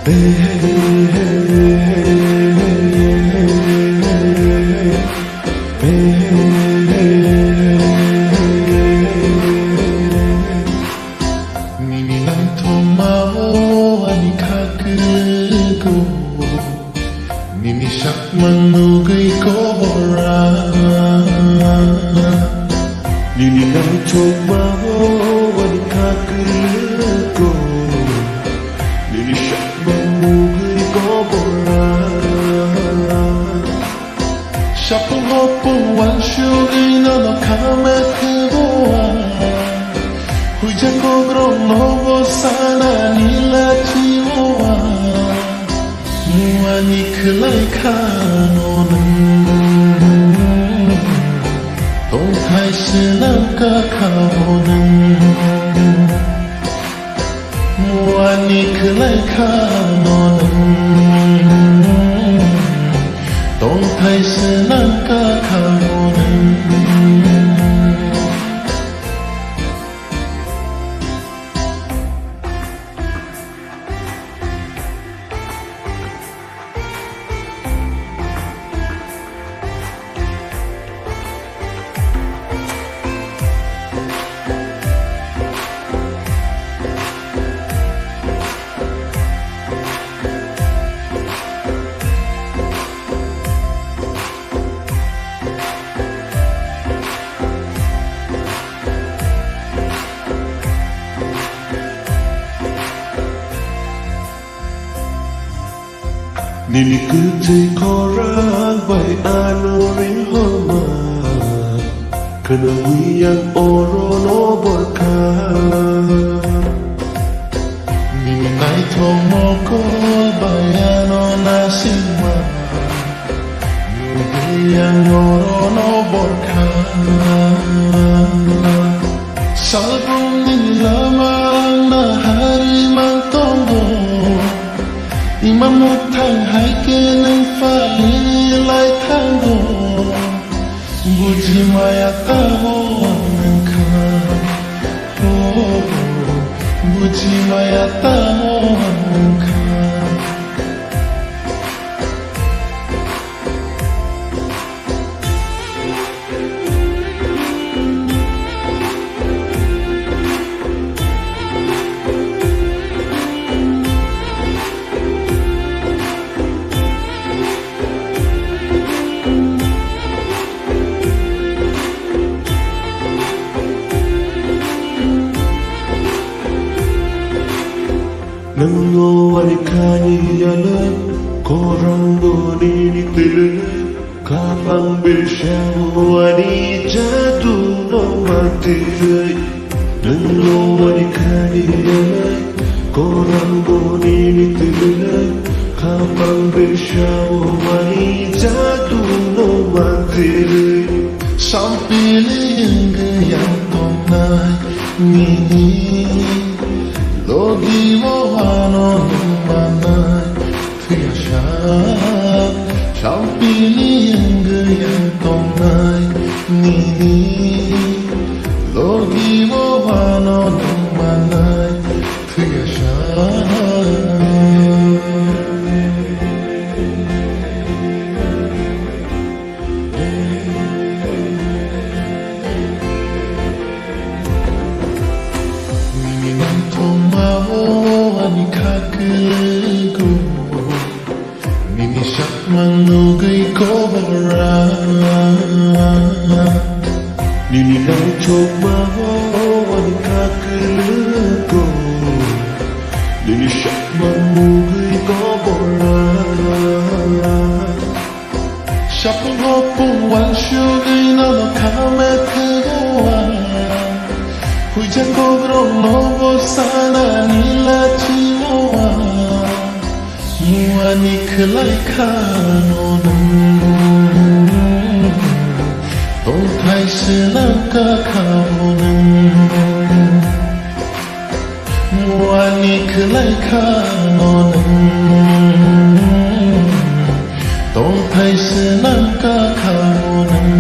Nini sak manugay ko ra Nini nang chog mawan kakko Nini sak manugay ko ra Sapong hopong wan shugay na nakame kuwa Hujan ko grong lobo sana nila chiwa Muani kelai kanonan Tong kai senang kakawonan Muani kelai kanonan Tong kai senang kakawonan Nini kucai korang bai anu ring homa Kena wiyang orono berkah Nini nai tong moko bai anu nasima Wiyang orono berkah Salbung nini lamang na hari mang tonggo Imam thang hai ke nang phai lai thang ho buji maya ta ho nang kha ho buji maya ta ho nang kha Nango walikani yalan korang boni nitilan kapang bersawani jatuh no mati Nango walikani yalan korang boni nitilan kapang bersawani jatuh no mati Sampai yang tonai nini Logi mohano manai Tiasha Sampili yang tonai Nini Logi mohano manai Tiasha Nini sak manugay ko ra Nini nang chog mawan kakko Nini sak manugay ko ra Sapong hopong wan shugay na nakame kuwa Hujan ko grong lobo sana nila chiwa Muani kelai kanonan Tong kai senang kakawonan Muani kelai kanonan Tong kai senang kakawonan